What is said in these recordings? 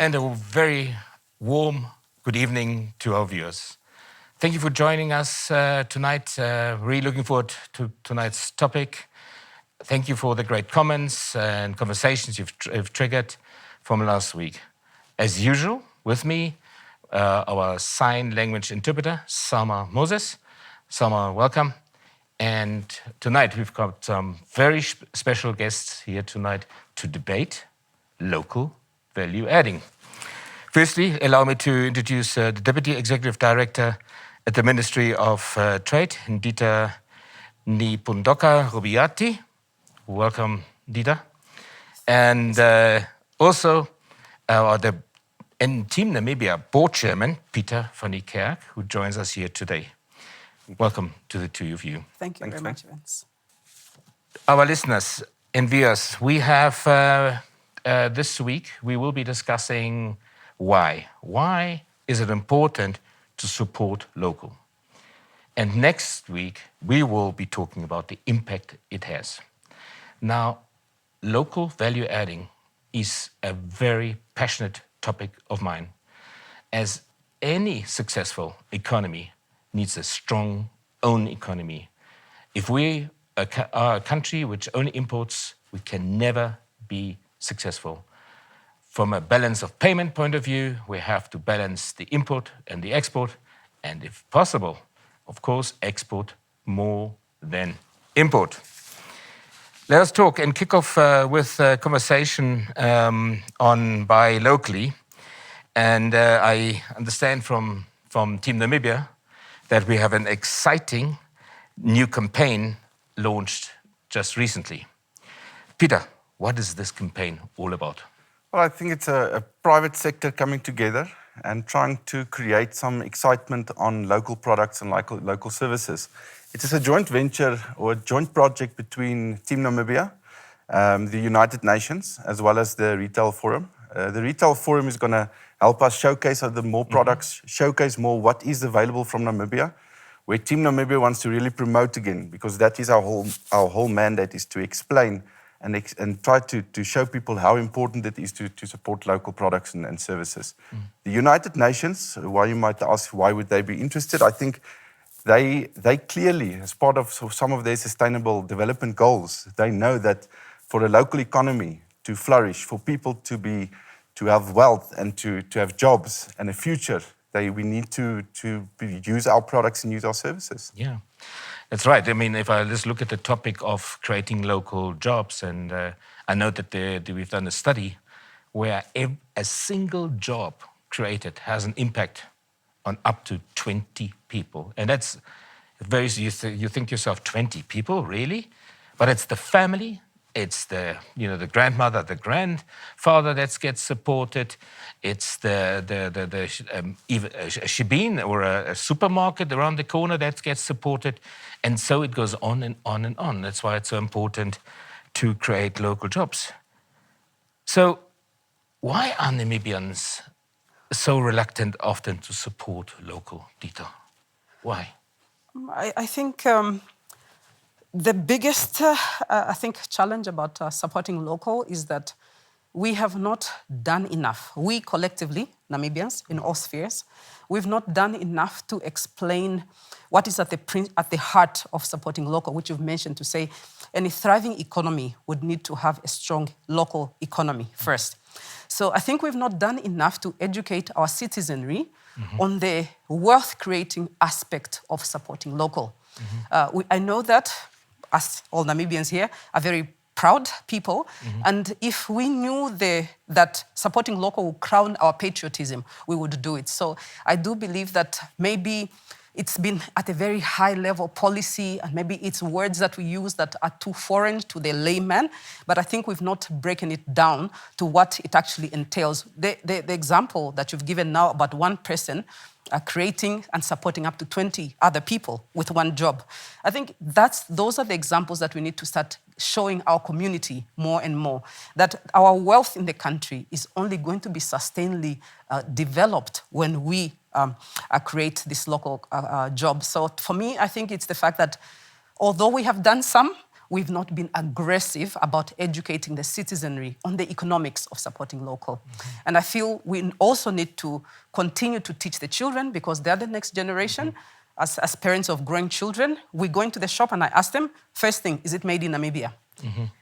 And a very warm good evening to our viewers. Thank you for joining us tonight. Really looking forward to tonight's topic. Thank you for the great comments and conversations you've triggered from last week. As usual, with me, our sign language interpreter, Sama Moses. Sama, welcome. And tonight we've got some very special guests here tonight to debate local value adding. Firstly, allow me to introduce the Deputy Executive Director at the Ministry of Trade, Ndiitah Nghipondoka-Robiati. Welcome, Ndiitah. And also the Team Namibia Board Chairman, Pieter van Niekerk, who joins us here today. Welcome to the two of you. Thank you very much, Vince. Our listeners and viewers, we have this week, we will be discussing why. Why is it important to support local? And next week, we will be talking about the impact it has. Now, local value adding is a very passionate topic of mine, as any successful economy needs a strong own economy. If we are a country which only imports, we can never be successful. From a balance of payment point of view, we have to balance the import and the export, and if possible, of course, export more than import. Let us talk and kick off with a conversation on buy locally. And I understand from Team Namibia that we have an exciting new campaign launched just recently. Pieter, what is this campaign all about? Well, I think it's a private sector coming together and trying to create some excitement on local products and local services. It is a joint venture or a joint project between Team Namibia, the United Nations, as well as the Retail Forum. The Retail Forum is going to help us showcase the more products, showcase more what is available from Namibia, where Team Namibia wants to really promote again, because that is our whole mandate, is to explain and try to show people how important it is to support local products and services. The United Nations, why you might ask, why would they be interested? I think they clearly, as part of some of their sustainable development goals, they know that for a local economy to flourish, for people to have wealth and to have jobs and a future, we need to use our products and use our services. Yeah. That's right. I mean, if I just look at the topic of creating local jobs, and I know that we've done a study where a single job created has an impact on up to 20 people. And that's very, you think to yourself, 20 people, really? But it's the family, it's the grandmother, the grandfather that gets supported. It's even a shebeen or a supermarket around the corner that gets supported. And so it goes on and on and on. That's why it's so important to create local jobs. So why are Namibians so reluctant often to support local, Ndiitah? Why? I think the biggest challenge about supporting local is that we have not done enough. We collectively, Namibians, in all spheres, we've not done enough to explain what is at the heart of supporting local, which you've mentioned, to say any thriving economy would need to have a strong local economy first. So I think we've not done enough to educate our citizenry on the wealth-creating aspect of supporting local. I know that us, all Namibians here, are very proud people, and if we knew that supporting local would crown our patriotism, we would do it. So I do believe that maybe it's been at a very high level policy, and maybe it's words that we use that are too foreign to the layman, but I think we've not broken it down to what it actually entails. The example that you've given now about one person creating and supporting up to 20 other people with one job. I think those are the examples that we need to start showing our community more and more, that our wealth in the country is only going to be sustainably developed when we create this local job. So for me, I think it's the fact that although we have done some, we've not been aggressive about educating the citizenry on the economics of supporting local. And I feel we also need to continue to teach the children because they're the next generation. As parents of growing children, we go into the shop and I ask them, first thing, is it made in Namibia?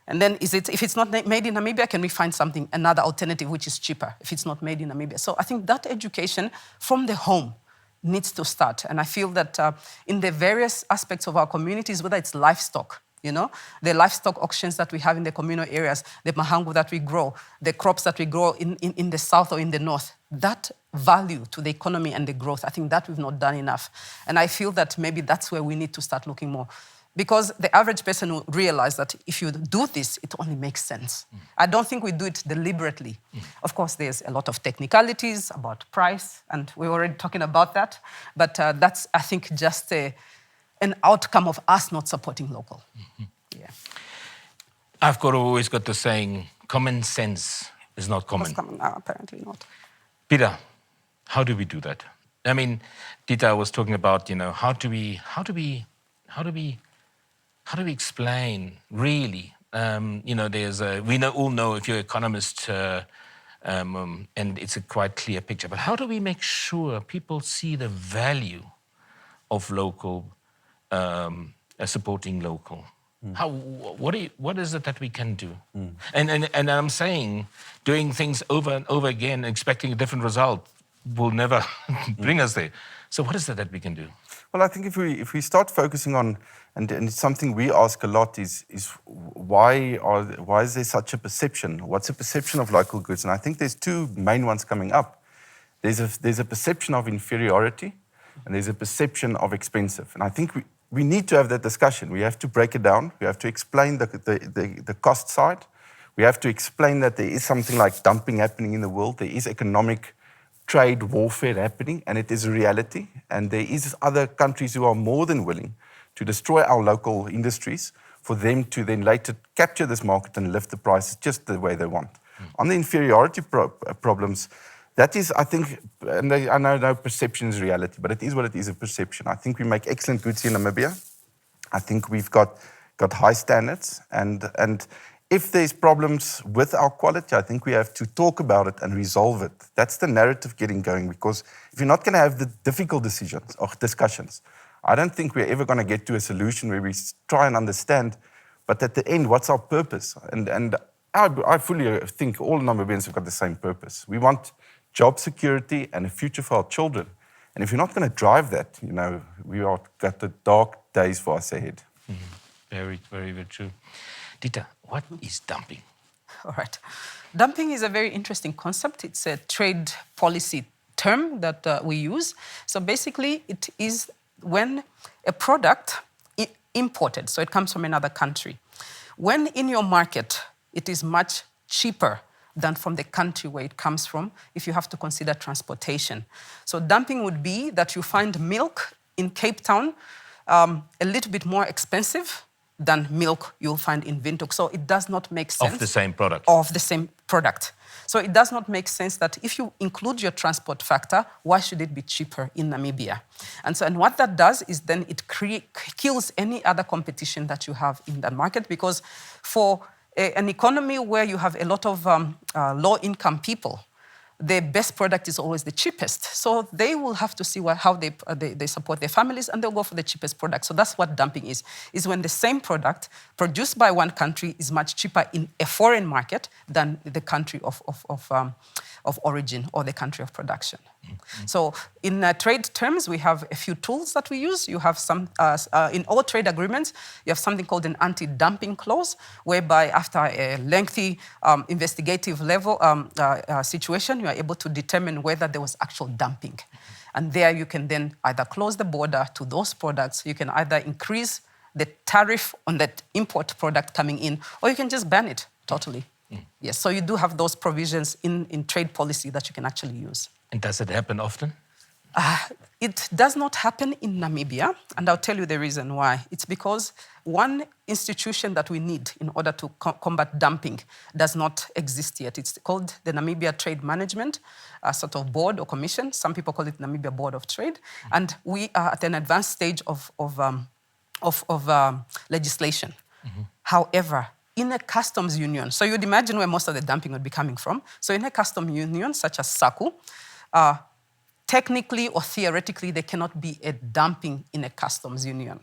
And then if it's not made in Namibia, can we find another alternative which is cheaper if it's not made in Namibia? So I think that education from the home needs to start. And I feel that in the various aspects of our communities, whether it's livestock, the livestock auctions that we have in the communal areas, the mahangu that we grow, the crops that we grow in the south or in the north, that value to the economy and the growth, I think that we've not done enough. And I feel that maybe that's where we need to start looking more. Because the average person will realize that if you do this, it only makes sense. I don't think we do it deliberately. Of course, there's a lot of technicalities about price, and we're already talking about that. But that's, I think, just an outcome of us not supporting local. Yeah. I've always got the saying, common sense is not common. No, apparently not. Pieter, how do we do that? I mean, Ndiitah was talking about, how do we explain really? We all know if you're an economist, and it's a quite clear picture. But how do we make sure people see the value of local, supporting local? What is it that we can do? And I'm saying doing things over and over again, expecting a different result, will never bring us there. So what is it that we can do? Well, I think if we start focusing on, and it's something we ask a lot, is why is there such a perception? What's the perception of local goods? And I think there's two main ones coming up. There's a perception of inferiority, and there's a perception of expensive. And I think we need to have that discussion. We have to break it down. We have to explain the cost side. We have to explain that there is something like dumping happening in the world. There is economic trade warfare happening, and it is a reality. And there is other countries who are more than willing to destroy our local industries for them to then later capture this market and lift the prices just the way they want. On the inferiority problems, that is, I think, and I know no perception is reality, but it is what it is, a perception. I think we make excellent goods in Namibia. I think we've got high standards, and if there's problems with our quality, I think we have to talk about it and resolve it. That's the narrative getting going, because if you're not going to have the difficult decisions or discussions, I don't think we're ever going to get to a solution where we try and understand, but at the end, what's our purpose? And I fully think all Namibians have got the same purpose. We want job security and a future for our children. And if you're not going to drive that, we are got the dark days for us ahead. Very, very, very true. Ndiitah, what is dumping? All right. Dumping is a very interesting concept. It's a trade policy term that we use. So basically, it is when a product imported, so it comes from another country, when in your market it is much cheaper than from the country where it comes from, if you have to consider transportation. So dumping would be that you find milk in Cape Town a little bit more expensive than milk you'll find in Windhoek. So it does not make sense. Of the same product. Of the same product. So it does not make sense that if you include your transport factor, why should it be cheaper in Namibia? And what that does is then it kills any other competition that you have in that market, because for an economy where you have a lot of low-income people, the best product is always the cheapest. So they will have to see how they support their families, and they'll go for the cheapest product. So that's what dumping is when the same product produced by one country is much cheaper in a foreign market than the country of origin or the country of production. So in trade terms, we have a few tools that we use. You have some, in all trade agreements, you have something called an anti-dumping clause, whereby after a lengthy investigative level situation, you are able to determine whether there was actual dumping. And there you can then either close the border to those products, you can either increase the tariff on that import product coming in, or you can just ban it totally. Yes, so you do have those provisions in trade policy that you can actually use. And does it happen often? It does not happen in Namibia, and I'll tell you the reason why. It's because one institution that we need in order to combat dumping does not exist yet. It's called the Namibia Trade Management, a sort of board or commission. Some people call it Namibia Board of Trade. And we are at an advanced stage of legislation. However, in a customs union, so you'd imagine where most of the dumping would be coming from. So in a customs union, such as SACU, technically or theoretically, there cannot be a dumping in a customs union.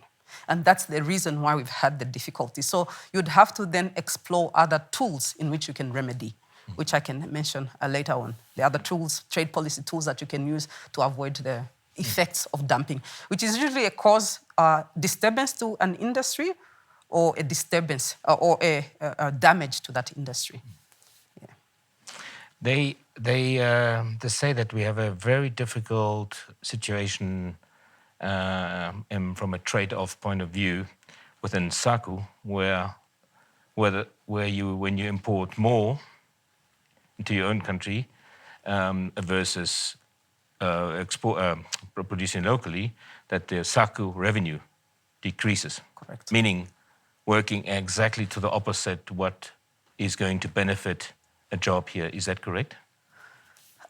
And that's the reason why we've had the difficulty. So you'd have to then explore other tools in which you can remedy, which I can mention later on. The other tools, trade policy tools that you can use to avoid the effects of dumping, which is usually a cause disturbance to an industry or a disturbance or a damage to that industry. They say that we have a very difficult situation from a trade-off point of view within SACU, where when you import more into your own country versus producing locally, that the SACU revenue decreases. Correct. Meaning working exactly to the opposite what is going to benefit a job here. Is that correct?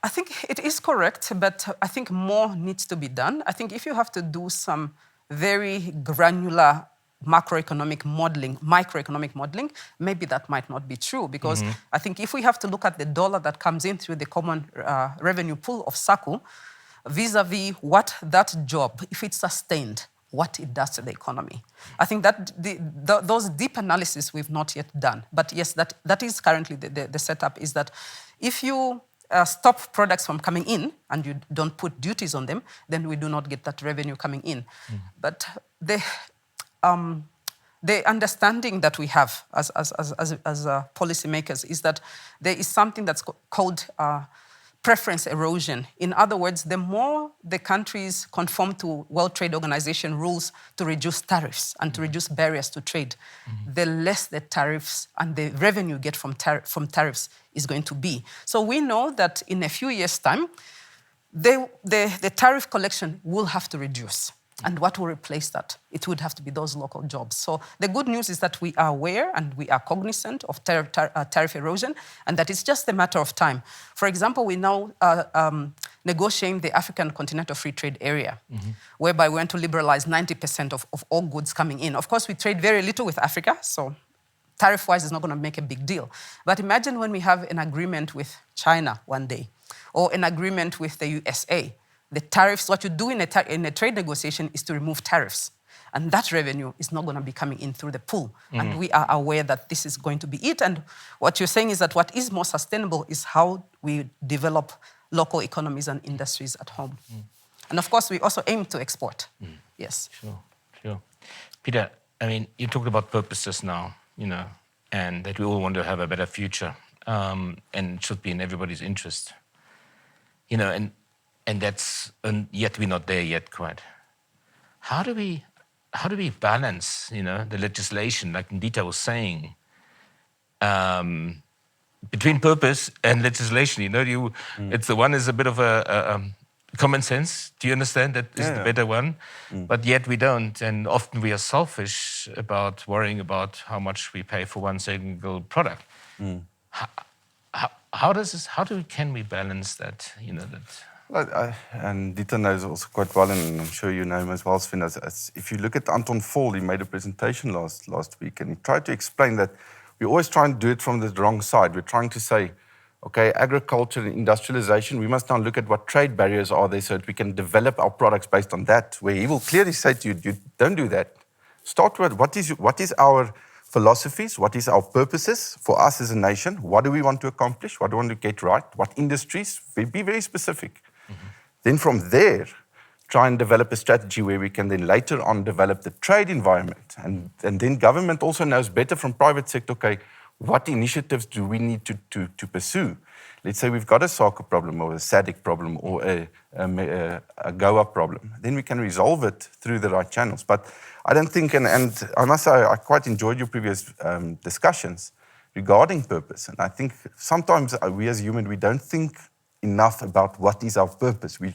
I think it is correct, but I think more needs to be done. I think if you have to do some very granular microeconomic modeling, maybe that might not be true, because I think if we have to look at the dollar that comes in through the common revenue pool of SACU, vis-a-vis what that job, if it's sustained, what it does to the economy. I think that those deep analysis we've not yet done. But yes, that is currently the setup, is that if you stop products from coming in and you don't put duties on them, then we do not get that revenue coming in. But the understanding that we have as policymakers is that there is something that's called preference erosion. In other words, the more the countries conform to World Trade Organization rules to reduce tariffs and to reduce barriers to trade, the less the tariffs and the revenue get from tariffs is going to be. So we know that in a few years' time, the tariff collection will have to reduce. And what will replace that? It would have to be those local jobs. So the good news is that we are aware and we are cognizant of tariff erosion, and that it's just a matter of time. For example, we now negotiating the African Continental Free Trade Area, whereby we want to liberalize 90% of all goods coming in. Of course, we trade very little with Africa, so tariff-wise, it's not going to make a big deal. But imagine when we have an agreement with China one day, or an agreement with the USA. The tariffs, what you do in a trade negotiation is to remove tariffs. And that revenue is not going to be coming in through the pool. And we are aware that this is going to be it. And what you're saying is that what is more sustainable is how we develop local economies and industries at home. And of course, we also aim to export. Yes. Sure. Pieter, I mean, you talked about purposes now, and that we all want to have a better future, and it should be in everybody's interest. And yet we're not there yet quite. How do we balance, the legislation, like Ndiitah was saying, between purpose and legislation? It's the one is a bit of a common sense. Do you understand that is the better one? But yet we don't, and often we are selfish about worrying about how much we pay for one single product. Can we balance that? And Ndiitah knows also quite well, and I'm sure you know him as well, Sven. If you look at Anton Fall, he made a presentation last week, and he tried to explain that we always try and do it from the wrong side. We're trying to say, okay, agriculture and industrialization, we must now look at what trade barriers are there so that we can develop our products based on that, where he will clearly say to you, don't do that. Start with what is our philosophies, what is our purposes for us as a nation, what do we want to accomplish, what do we want to get right, what industries, be very specific. Then from there, try and develop a strategy where we can then later on develop the trade environment. And then government also knows better from private sector, okay, what initiatives do we need to pursue? Let's say we've got a SACU problem or a SADC problem or a GOA problem. Then we can resolve it through the right channels. But I don't think, and I must say, I quite enjoyed your previous discussions regarding purpose. And I think sometimes we as humans, we don't think enough about what is our purpose. We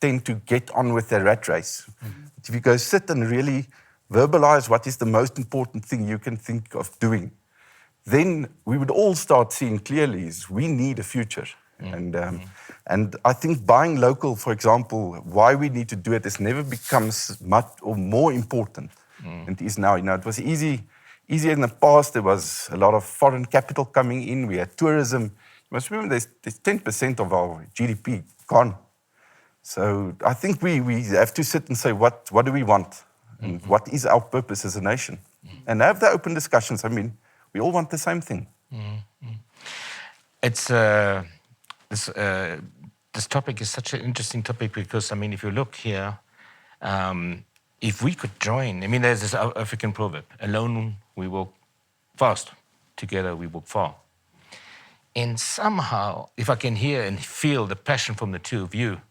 tend to get on with the rat race. But if you go sit and really verbalize what is the most important thing you can think of doing, then we would all start seeing clearly is we need a future. And I think buying local, for example, why we need to do it has never becomes much or more important than it is now. It was easy easier in the past. There was a lot of foreign capital coming in. We had tourism. You must remember there's 10% of our GDP gone. So I think we have to sit and say, what do we want? And what is our purpose as a nation? And have the open discussions. I mean, we all want the same thing. It's this topic is such an interesting topic because, I mean, if you look here, if we could join, I mean, there's this African proverb, alone we walk fast, together we walk far. And somehow, if I can hear and feel the passion from the two of you,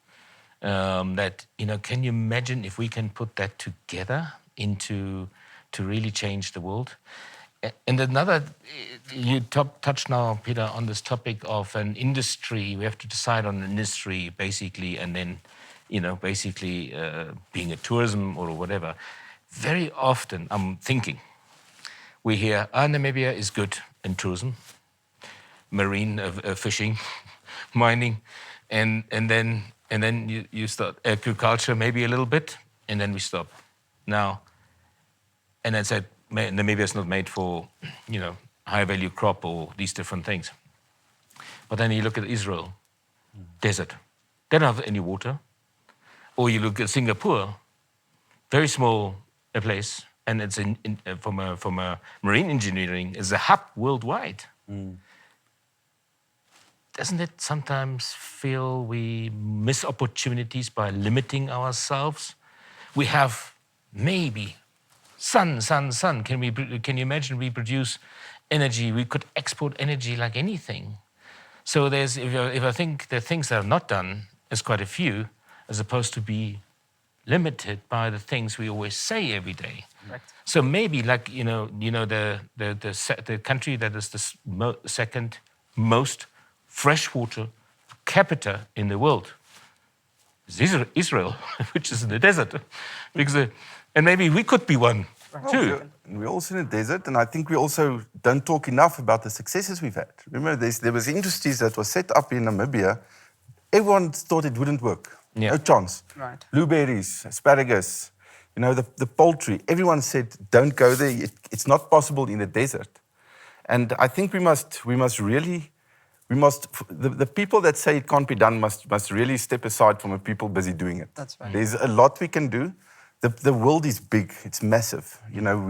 that, you know, can you imagine if we can put that together to really change the world? And another, you touched now, Pieter, on this topic of an industry. We have to decide on an industry, basically, and then, you know, basically being a tourism or whatever. Very often, I'm thinking, we hear, Namibia is good in tourism, marine fishing, mining, and then you start agriculture maybe a little bit, and then we stop. Now, and then said, Namibia is not made for, you know, high-value crop or these different things. But then you look at Israel, desert. They don't have any water. Or you look at Singapore, very small place, and it's from a marine engineering, is a hub worldwide. Doesn't it sometimes feel we miss opportunities by limiting ourselves? We have maybe sun. Can you imagine we produce energy? We could export energy like anything. So there's, if I think the things that are not done is quite a few, as opposed to be limited by the things we always say every day. Right. So maybe like the country that is the second most freshwater per capita in the world is Israel, which is in the desert, because and maybe we could be one too. We're also in the desert, and I think we also don't talk enough about the successes we've had. Remember, there was industries that were set up in Namibia. Everyone thought it wouldn't work. Yeah. No chance. Right. Blueberries, asparagus, you know, the poultry. Everyone said, don't go there. It's not possible in the desert. And I think the people that say it can't be done must really step aside from the people busy doing it. That's right. There's a lot we can do. The world is big. It's massive. You know,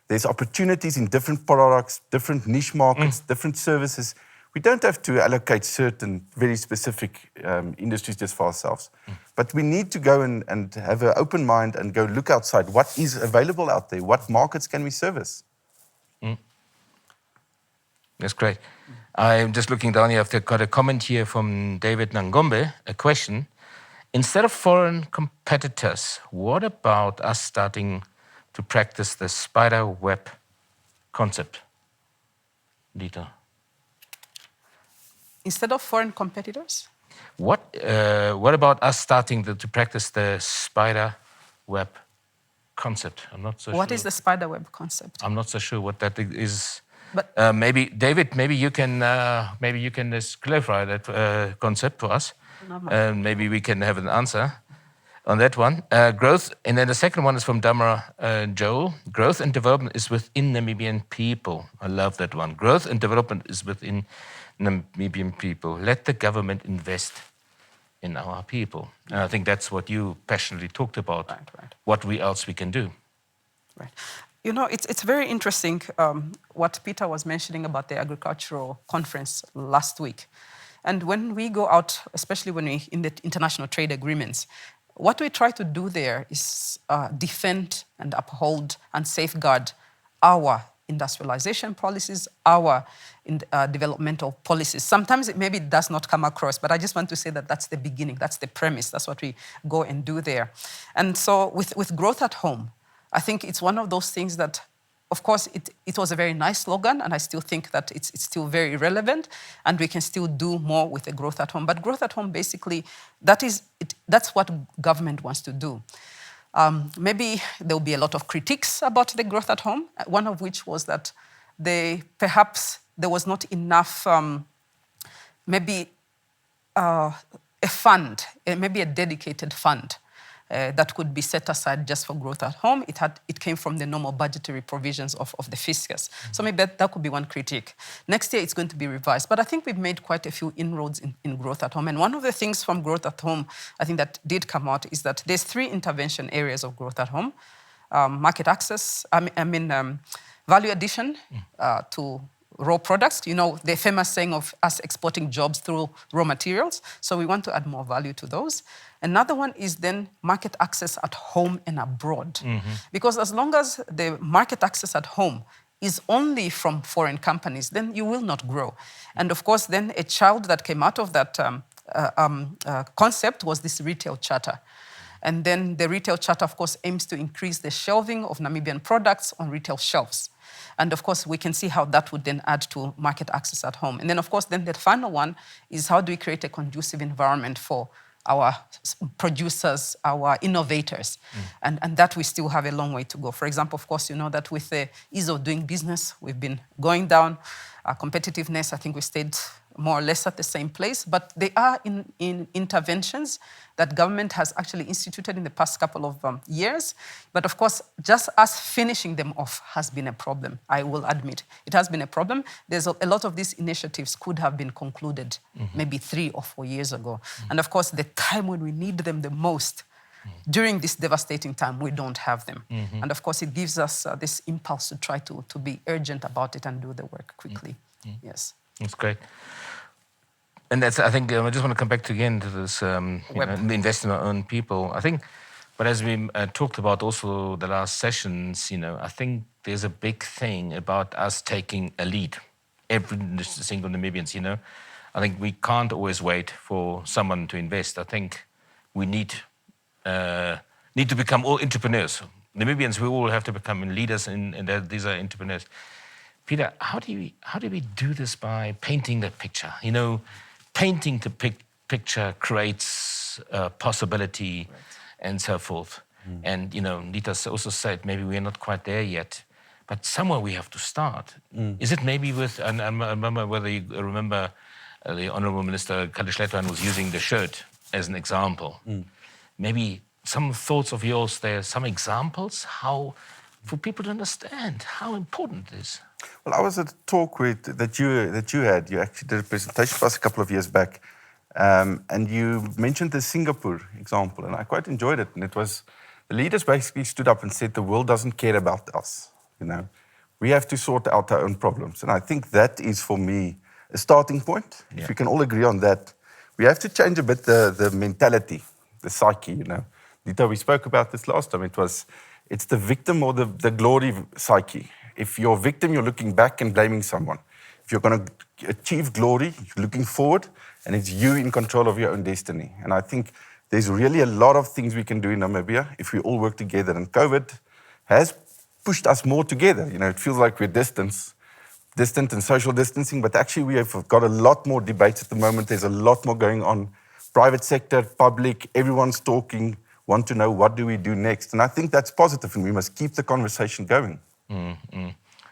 there's opportunities in different products, different niche markets, different services. We don't have to allocate certain very specific industries just for ourselves. But we need to go and have an open mind and go look outside. What is available out there? What markets can we service? That's great. I'm just looking down here. I've got a comment here from David Nangombe, a question. Instead of foreign competitors, what about us starting to practice the spider web concept? Ndiitah. Instead of foreign competitors? What about us starting to practice the spider web concept? I'm not so sure. What is the spider web concept? I'm not so sure what that is. But maybe David, maybe you can just clarify that concept for us. Maybe we can have an answer on that one. Growth, and then the second one is from Damara Joel. Growth and development is within Namibian people. I love that one. Growth and development is within Namibian people. Let the government invest in our people. And I think that's what you passionately talked about. Right. What else we can do. Right. You know, it's very interesting what Pieter was mentioning about the agricultural conference last week. And when we go out, especially when we in the international trade agreements, what we try to do there is defend and uphold and safeguard our industrialization policies, our developmental policies. Sometimes maybe it does not come across, but I just want to say that that's the beginning, that's the premise, that's what we go and do there. And so with growth at home, I think it's one of those things that, of course, it was a very nice slogan, and I still think that it's still very relevant, and we can still do more with the growth at home. But growth at home, basically, that's what government wants to do. Maybe there will be a lot of critiques about the growth at home, one of which was that perhaps there was not enough, maybe a fund, maybe a dedicated fund that could be set aside just for growth at home. It came from the normal budgetary provisions of the fiscus. So maybe that could be one critique. Next year, it's going to be revised. But I think we've made quite a few inroads in growth at home. And one of the things from growth at home, I think that did come out is that there's 3 intervention areas of growth at home. Market access, value addition to raw products. You know, the famous saying of us exporting jobs through raw materials. So we want to add more value to those. Another one is then market access at home and abroad. Because as long as the market access at home is only from foreign companies, then you will not grow. And of course, then a child that came out of that concept was this retail charter. And then the retail charter, of course, aims to increase the shelving of Namibian products on retail shelves. And of course, we can see how that would then add to market access at home. And then, of course, then the final one is how do we create a conducive environment for our producers, our innovators, and that we still have a long way to go. For example, of course, you know that with the ease of doing business, we've been going down. Our competitiveness, I think we stayed more or less at the same place, but there are in interventions that government has actually instituted in the past couple of years. But of course, just us finishing them off has been a problem, I will admit. It has been a problem. There's a lot of these initiatives could have been concluded maybe 3 or 4 years ago. And of course, the time when we need them the most, during this devastating time, we don't have them. And of course, it gives us this impulse to try to be urgent about it and do the work quickly. Yes. That's great. And that's, I think, I just want to come back again to this, invest in our own people. I think, but as we talked about also the last sessions, I think there's a big thing about us taking a lead. Every single Namibians, I think we can't always wait for someone to invest. I think we need to become all entrepreneurs. Namibians, we all have to become leaders, and these are entrepreneurs. Pieter, how do we do this by painting that picture? Painting the picture creates possibility and so forth. And, Ndiitah also said maybe we're not quite there yet, but somewhere we have to start. Is it maybe with, and I remember whether you remember the Honourable Minister Conducive was using the shirt as an example. Maybe some thoughts of yours there, some examples, how for people to understand how important it is. Well, I was at a talk that you had. You actually did a presentation for us a couple of years back, and you mentioned the Singapore example, and I quite enjoyed it. And it was the leaders basically stood up and said, "The world doesn't care about us. We have to sort out our own problems." And I think that is, for me, a starting point. Yeah. If we can all agree on that, we have to change a bit the mentality, the psyche. Ndiitah, we spoke about this last time. It's the victim or the glory psyche. If you're a victim, you're looking back and blaming someone. If you're going to achieve glory, you're looking forward, and it's you in control of your own destiny. And I think there's really a lot of things we can do in Namibia if we all work together. And COVID has pushed us more together. It feels like we're distant and social distancing, but actually we have got a lot more debates at the moment. There's a lot more going on. Private sector, public, everyone's talking, want to know what do we do next. And I think that's positive, and we must keep the conversation going.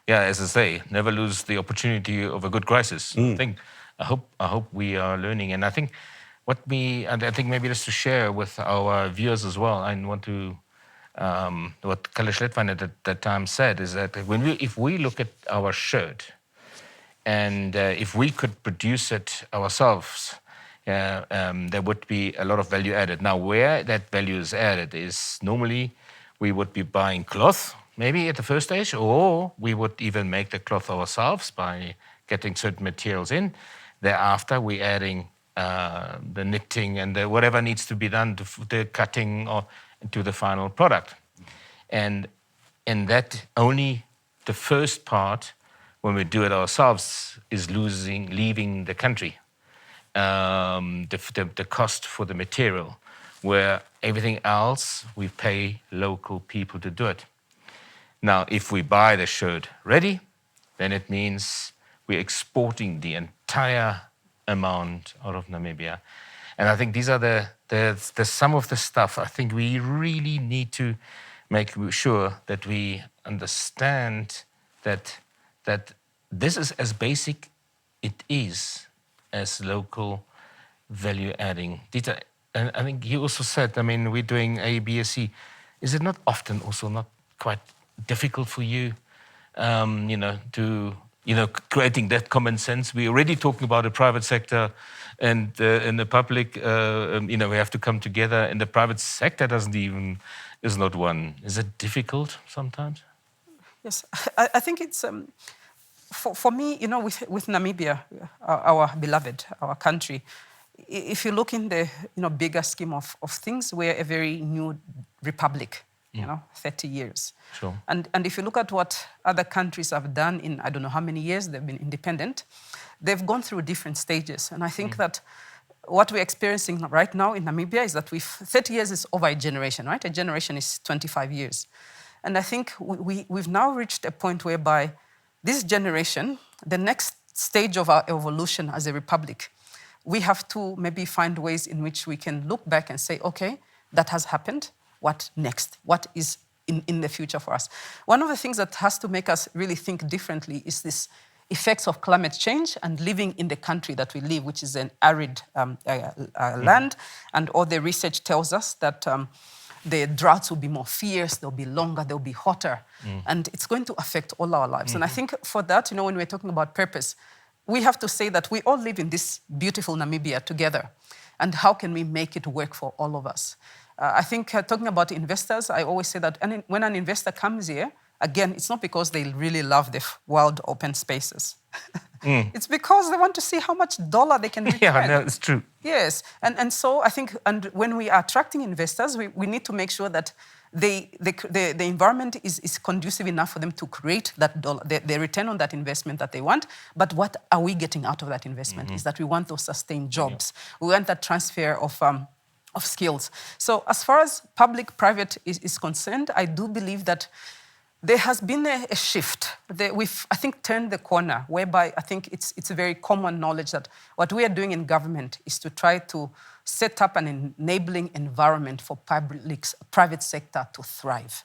Yeah, as I say, never lose the opportunity of a good crisis. I hope we are learning, and I think maybe just to share with our viewers as well. I want to what Conducive at that time said is that if we look at our shirt, and if we could produce it ourselves, there would be a lot of value added. Now, where that value is added is normally we would be buying cloth, maybe at the first stage, or we would even make the cloth ourselves by getting certain materials in. Thereafter, we're adding the knitting and whatever needs to be done, the cutting or to the final product. And that only the first part, when we do it ourselves, is leaving the country. The cost for the material, where everything else, we pay local people to do it. Now, if we buy the shirt ready, then it means we're exporting the entire amount out of Namibia. And I think these are the some of the stuff I think we really need to make sure that we understand that this is as basic it is as local value adding. Ndiitah, and I think you also said, I mean, we're doing A, B, C. Is it not often also not quite difficult for you, creating that common sense? We're already talking about the private sector and in the public, we have to come together, and the private sector is not one. Is it difficult sometimes? Yes, I think it's, for me, with Namibia, our beloved, our country, if you look in the bigger scheme of things, we're a very new republic, 30 years. Sure. And if you look at what other countries have done in, I don't know how many years they've been independent, they've gone through different stages. And I think that what we're experiencing right now in Namibia is that 30 years is over a generation, right? A generation is 25 years. And I think we've now reached a point whereby this generation, the next stage of our evolution as a republic, we have to maybe find ways in which we can look back and say, okay, that has happened. What next? What is in the future for us? One of the things that has to make us really think differently is this effects of climate change and living in the country that we live, which is an arid land. And all the research tells us that the droughts will be more fierce, they'll be longer, they'll be hotter. And it's going to affect all our lives. And I think for that, when we're talking about purpose, we have to say that we all live in this beautiful Namibia together. And how can we make it work for all of us? I think talking about investors, I always say that when an investor comes here, again, it's not because they really love the wild open spaces. It's because they want to see how much dollar they can return. Yeah, no, it's true. Yes, and so I think, and when we are attracting investors, we need to make sure that the environment is conducive enough for them to create that dollar, the return on that investment that they want. But what are we getting out of that investment? Is that we want those sustained jobs. We want that transfer of skills. So as far as public-private is concerned, I do believe that there has been a shift. We've, I think, turned the corner, whereby I think it's a very common knowledge that what we are doing in government is to try to set up an enabling environment for private sector to thrive.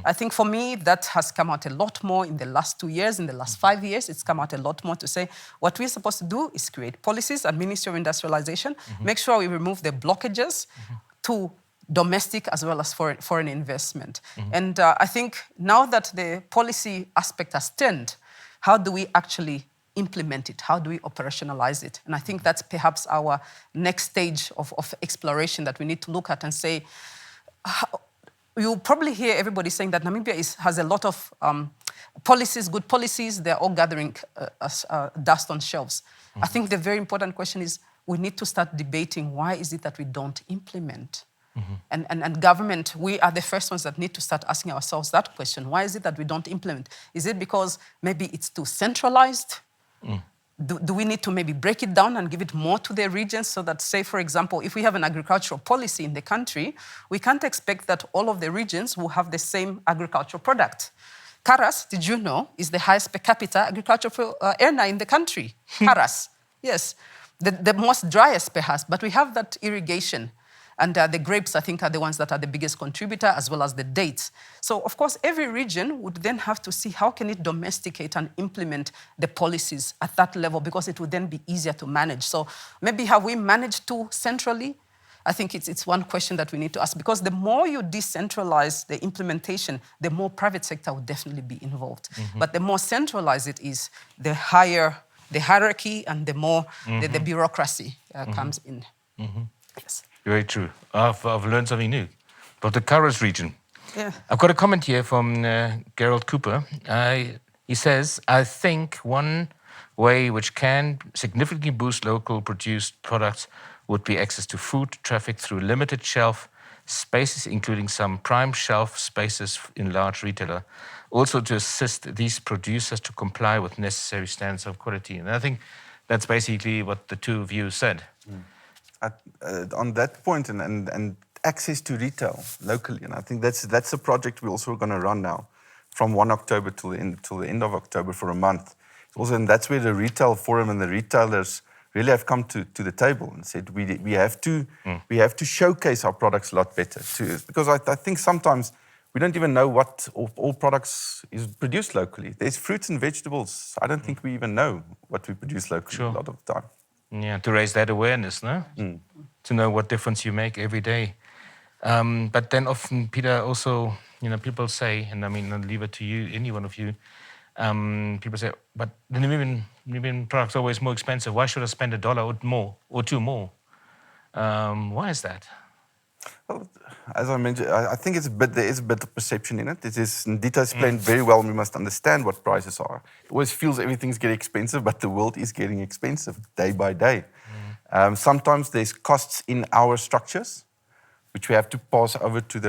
I think for me, that has come out a lot more in the last 2 years. In the last 5 years, it's come out a lot more to say what we're supposed to do is create policies and Ministry of Industrialization, make sure we remove the blockages to domestic as well as foreign investment. And I think now that the policy aspect has turned, how do we actually implement it? How do we operationalize it? And I think that's perhaps our next stage of exploration that we need to look at and say, you'll probably hear everybody saying that Namibia has a lot of policies, good policies, they're all gathering dust on shelves. I think the very important question is we need to start debating why is it that we don't implement? And government, we are the first ones that need to start asking ourselves that question. Why is it that we don't implement? Is it because maybe it's too centralized? Do we need to maybe break it down and give it more to the regions so that, say, for example, if we have an agricultural policy in the country, we can't expect that all of the regions will have the same agricultural product. Karas, did you know, is the highest per capita agricultural earner in the country. Karas, yes. The most driest perhaps, but we have that irrigation. And the grapes, I think, are the ones that are the biggest contributor, as well as the dates. So, of course, every region would then have to see how can it domesticate and implement the policies at that level, because it would then be easier to manage. So maybe have we managed to centrally? I think it's one question that we need to ask, because the more you decentralize the implementation, the more private sector will definitely be involved. But the more centralized it is, the higher the hierarchy and the more the bureaucracy comes in. Yes. Very true. I've learned something new about the Karas region. Yeah. I've got a comment here from Gerald Cooper. He says, I think one way which can significantly boost local produced products would be access to food traffic through limited shelf spaces, including some prime shelf spaces in large retailer. Also to assist these producers to comply with necessary standards of quality. And I think that's basically what the two of you said. On that point, and access to retail locally, and I think that's a project we're also going to run now, from 1 October till the end of October for a month. Also, and that's where the retail forum and the retailers really have come to the table and said we have to showcase our products a lot better too, because I think sometimes we don't even know what all products is produced locally. There's fruits and vegetables. I don't think we even know what we produce locally a lot of the time. Yeah, to raise that awareness, no? to know what difference you make every day. But then often, Peter, also, people say, and I mean, I'll leave it to you, any one of you, people say, but the Namibian product's always more expensive. Why should I spend $1 or more or two more? Why is that? Well, as I mentioned, I think there is a bit of perception in it. It is, Ndiitah explained very well, we must understand what prices are. It always feels everything's getting expensive, but the world is getting expensive day by day. Sometimes there's costs in our structures, which we have to pass over to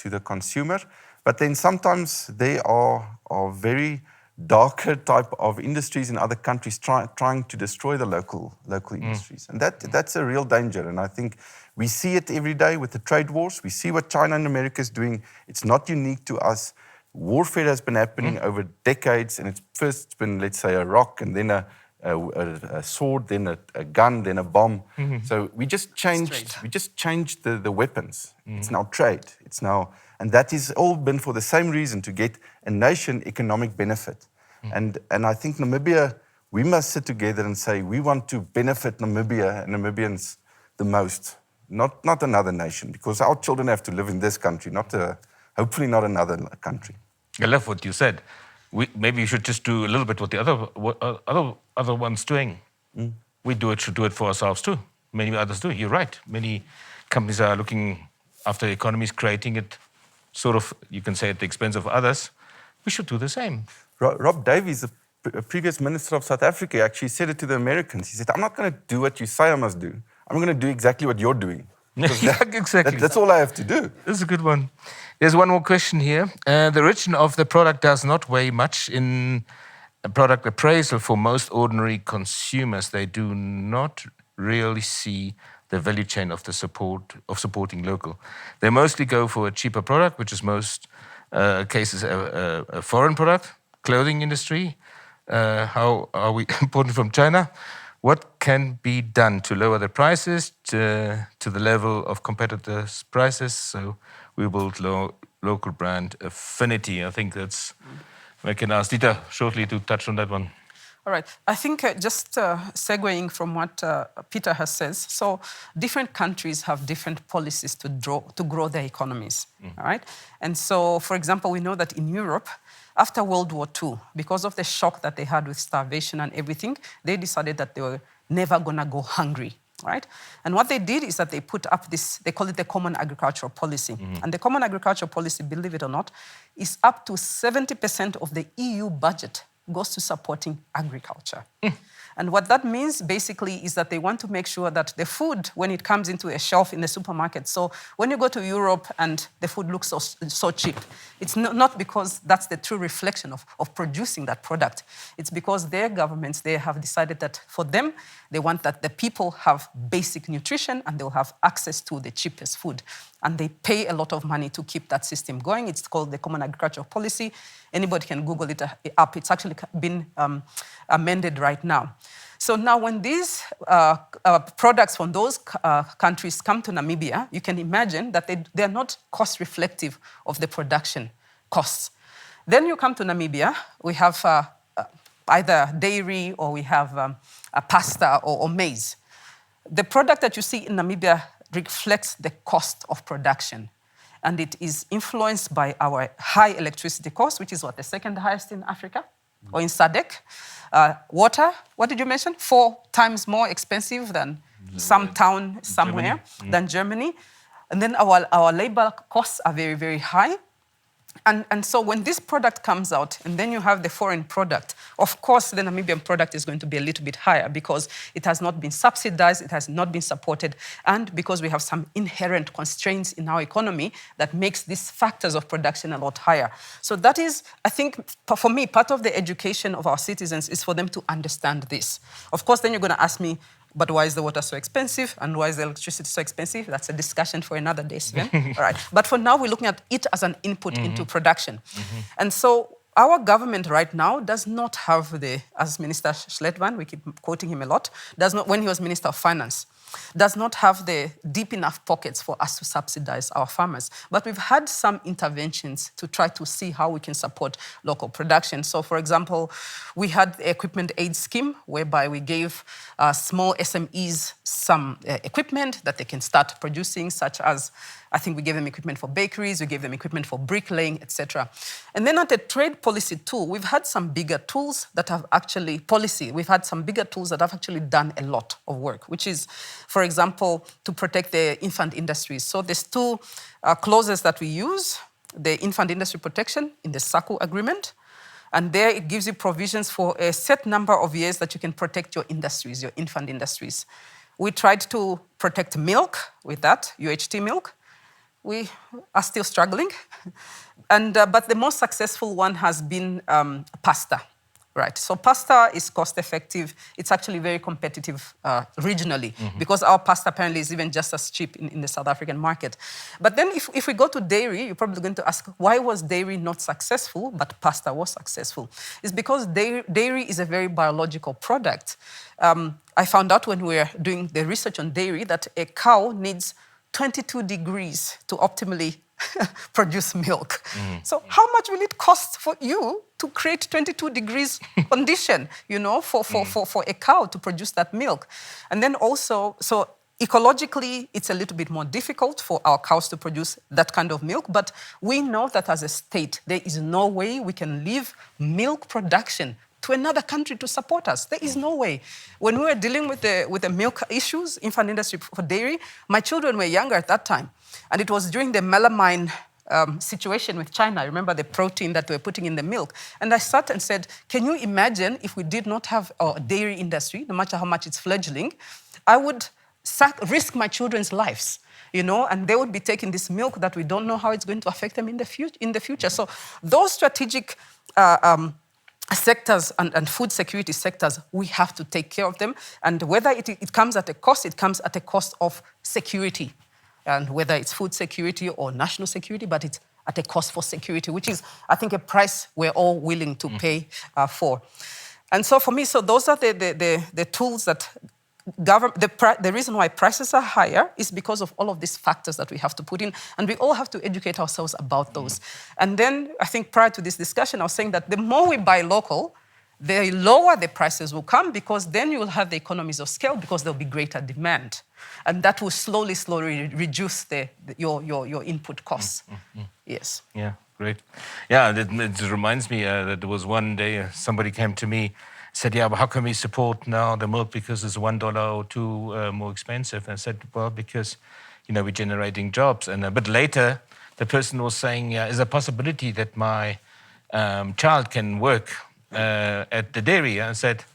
the consumer. But then sometimes there are very darker type of industries in other countries trying to destroy the local industries. And that's a real danger. And I think we see it every day with the trade wars. We see what China and America is doing. It's not unique to us. Warfare has been happening over decades, and it's been, let's say, a rock, and then a sword, then a gun, then a bomb. So we just changed the weapons. It's now trade. And that is all been for the same reason, to get a nation economic benefit. And I think Namibia, we must sit together and say, we want to benefit Namibia and Namibians the most, not another nation, because our children have to live in this country, hopefully not another country. I love what you said. Maybe you should just do a little bit what the other ones doing. We should do it for ourselves too. Many others do. You're right. Many companies are looking after economies, creating it sort of, you can say, at the expense of others. We should do the same. Rob Davies, the previous minister of South Africa, actually said it to the Americans. He said, I'm not going to do what you say I must do. I'm going to do exactly what you're doing. Exactly. That's all I have to do. That's a good one. There's one more question here. The origin of the product does not weigh much in a product appraisal for most ordinary consumers. They do not really see the value chain of supporting local. They mostly go for a cheaper product, which is most cases a foreign product, clothing industry. How are we importing from China? What can be done to lower the prices to the level of competitors' prices? So we build local brand affinity. I think that's. I can ask Ndiitah shortly to touch on that one. All right. I think just segueing from what Peter has said, so different countries have different policies to grow their economies. All right. And so, for example, we know that in Europe, after World War II, because of the shock that they had with starvation and everything, they decided that they were never going to go hungry. Right? And what they did is that they put up this, they call it the Common Agricultural Policy. And the Common Agricultural Policy, believe it or not, is up to 70% of the EU budget goes to supporting agriculture. And what that means basically is that they want to make sure that the food, when it comes into a shelf in the supermarket, so when you go to Europe and the food looks so cheap, it's not because that's the true reflection of producing that product. It's because their governments, they have decided that for them, they want that the people have basic nutrition and they'll have access to the cheapest food. And they pay a lot of money to keep that system going. It's called the Common Agricultural Policy. Anybody can Google it up. It's actually been amended right now. So now when these products from those countries come to Namibia, you can imagine that they're not cost reflective of the production costs. Then you come to Namibia, we have either dairy or we have pasta or maize. The product that you see in Namibia reflects the cost of production. And it is influenced by our high electricity cost, which is the second highest in Africa, or in SADC. Water, what did you mention? 4 times more expensive than some town somewhere, than Germany. And then our labor costs are very, very high. And so when this product comes out, and then you have the foreign product, of course, the Namibian product is going to be a little bit higher because it has not been subsidized, it has not been supported, and because we have some inherent constraints in our economy that makes these factors of production a lot higher. So that is, I think, for me, part of the education of our citizens is for them to understand this. Of course, then you're going to ask me, but why is the water so expensive? And why is the electricity so expensive? That's a discussion for another day, Sven. All right. But for now, we're looking at it as an input into production. And so our government right now does not have as Minister Schletwan, we keep quoting him a lot, does not, when he was Minister of Finance, does not have the deep enough pockets for us to subsidize our farmers. But we've had some interventions to try to see how we can support local production. So, for example, we had the equipment aid scheme, whereby we gave small SMEs some equipment that they can start producing, such as, I think we gave them equipment for bakeries, we gave them equipment for bricklaying, etc. And then at the trade policy tool, we've had some bigger tools that have actually, we've had some bigger tools that have actually done a lot of work, which is, for example, to protect the infant industries. So there's two clauses that we use, the infant industry protection in the SACU agreement, and there it gives you provisions for a set number of years that you can protect your industries, your infant industries. We tried to protect milk with that, UHT milk. We are still struggling. But the most successful one has been pasta, right? So pasta is cost effective. It's actually very competitive regionally because our pasta apparently is even just as cheap in the South African market. But then if we go to dairy, you're probably going to ask, why was dairy not successful, but pasta was successful? It's because dairy is a very biological product. I found out when we were doing the research on dairy that a cow needs 22 degrees to optimally produce milk. So how much will it cost for you to create 22 degrees condition, for a cow to produce that milk? And then also, so ecologically, it's a little bit more difficult for our cows to produce that kind of milk, but we know that as a state, there is no way we can leave milk production to another country to support us. There is no way. When we were dealing with the milk issues, infant industry for dairy, my children were younger at that time. And it was during the melamine situation with China. I remember the protein that we were putting in the milk. And I sat and said, can you imagine if we did not have a dairy industry, no matter how much it's fledgling, I would risk my children's lives, and they would be taking this milk that we don't know how it's going to affect them in the future. So those strategic sectors and food security sectors, we have to take care of them. And whether it comes at a cost, it comes at a cost of security. And whether it's food security or national security, but it's at a cost for security, which is, I think, a price we're all willing to pay for. And so for me, those are the tools that the reason why prices are higher is because of all of these factors that we have to put in, and we all have to educate ourselves about those. And then I think prior to this discussion, I was saying that the more we buy local, the lower the prices will come, because then you will have the economies of scale, because there'll be greater demand. And that will slowly reduce your input costs. Yes. Yeah, great. Yeah, it reminds me that there was one day somebody came to me, said, yeah, but how can we support now the milk because it's $1 or $2 more expensive? And I said, well, because, we're generating jobs. And a bit later, the person was saying, is there a possibility that my child can work at the dairy? And I said,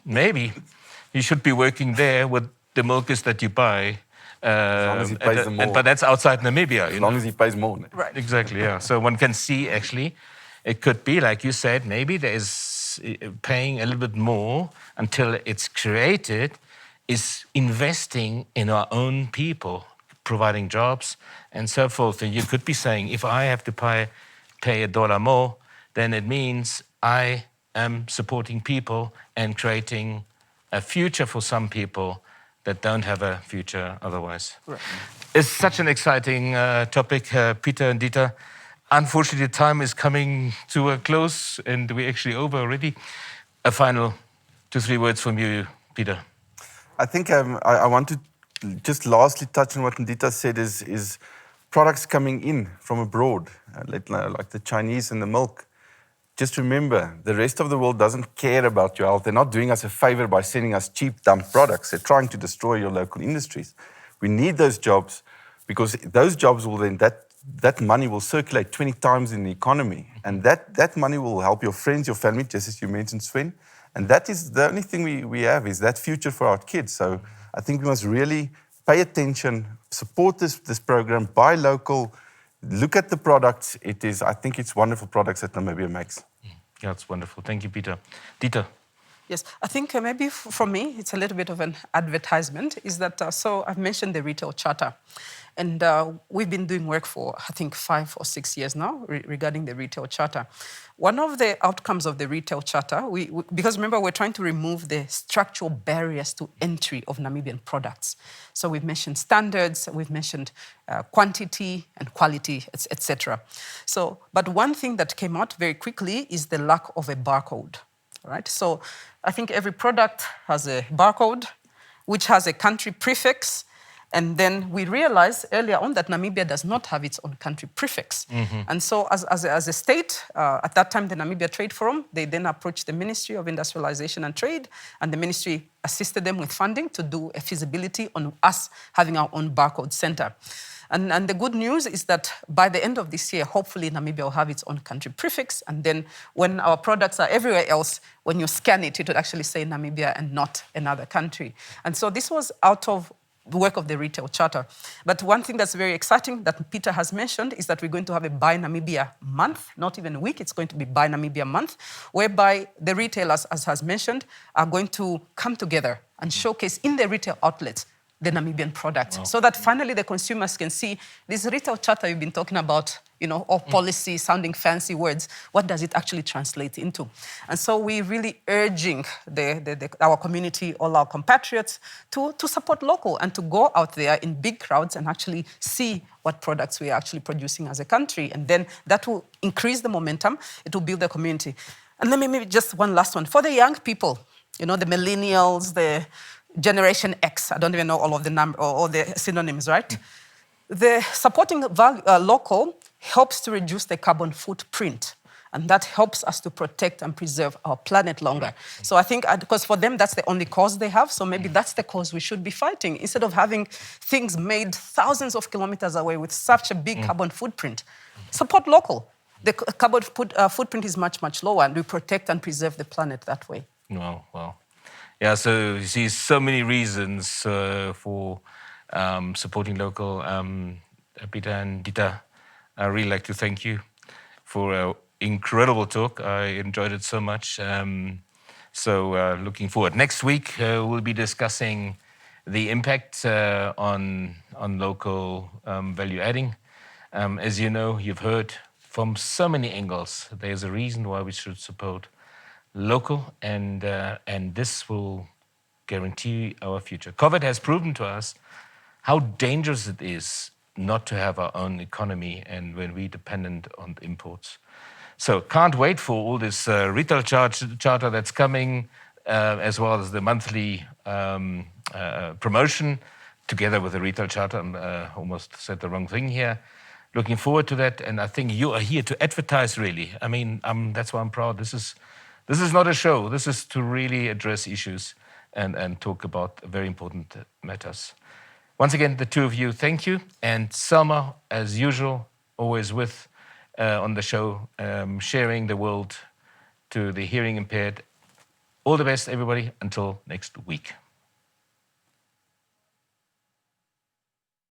maybe. You should be working there with the milkers that you buy. As long as he pays them more. But that's outside Namibia. As long as he pays more. Right. Exactly, yeah. So one can see, actually, it could be, like you said, maybe there is paying a little bit more until it's created, is investing in our own people, providing jobs and so forth. And you could be saying, if I have to pay $1 more, then it means I am supporting people and creating a future for some people that don't have a future otherwise. Right. It's such an exciting topic, Pieter and Ndiitah. Unfortunately, the time is coming to a close, and we're actually over already. A final 2-3 words from you, Pieter. I think I want to just lastly touch on what Ndiitah said is products coming in from abroad, like the Chinese and the milk. Just remember, the rest of the world doesn't care about your health. They're not doing us a favor by sending us cheap, dumb products. They're trying to destroy your local industries. We need those jobs, because those jobs will then, that money will circulate 20 times in the economy. And that money will help your friends, your family, just as you mentioned, Sven. And that is the only thing we have, is that future for our kids. So I think we must really pay attention, support this program, buy local, look at the products. I think it's wonderful products that Namibia makes. Yeah, it's wonderful. Thank you, Pieter. Ndiitah. Yes, I think maybe for me, it's a little bit of an advertisement, is that, so I've mentioned the retail charter. And we've been doing work for, I think, 5 or 6 years now regarding the retail charter. One of the outcomes of the retail charter, because remember, we're trying to remove the structural barriers to entry of Namibian products. So we've mentioned standards, we've mentioned quantity and quality, etc. So, but one thing that came out very quickly is the lack of a barcode. Right? So I think every product has a barcode, which has a country prefix. And then we realized earlier on that Namibia does not have its own country prefix. And so as a state, at that time, the Namibia Trade Forum, they then approached the Ministry of Industrialization and Trade, and the ministry assisted them with funding to do a feasibility on us having our own barcode center. And the good news is that by the end of this year, hopefully Namibia will have its own country prefix. And then when our products are everywhere else, when you scan it, it would actually say Namibia and not another country. And so this was out of the work of the retail charter. But one thing that's very exciting that Pieter has mentioned is that we're going to have a Buy Namibia month, not even a week, it's going to be Buy Namibia month, whereby the retailers, as has mentioned, are going to come together and showcase in their retail outlets the Namibian product, so that finally the consumers can see this retail charter you've been talking about, you know, all policy sounding fancy words, what does it actually translate into? And so we're really urging our community, all our compatriots, to support local and to go out there in big crowds and actually see what products we are actually producing as a country. And then that will increase the momentum, it will build the community. And then maybe just one last one. For the young people, you know, the millennials, the Generation X, I don't even know all of the or the synonyms, right? The supporting local helps to reduce the carbon footprint. And that helps us to protect and preserve our planet longer. So I think, because for them, that's the only cause they have. So maybe that's the cause we should be fighting. Instead of having things made thousands of kilometers away with such a big carbon footprint, support local. The carbon footprint is much, much lower, and we protect and preserve the planet that way. Well. Yeah, so you see so many reasons for supporting local. Pieter and Ndiitah, I really like to thank you for an incredible talk. I enjoyed it so much. So looking forward. Next week, we'll be discussing the impact on local value adding. As you know, you've heard from so many angles, there's a reason why we should support local, and this will guarantee our future. COVID has proven to us how dangerous it is not to have our own economy and when we're dependent on imports. So can't wait for all this retail charter that's coming, as well as the monthly promotion together with the retail charter. I almost said the wrong thing here. Looking forward to that, and I think you are here to advertise, really. I mean, that's why I'm proud. This is not a show. This is to really address issues and talk about very important matters. Once again, the two of you, thank you. And Selma, as usual, always with on the show, sharing the world to the hearing impaired. All the best, everybody, until next week.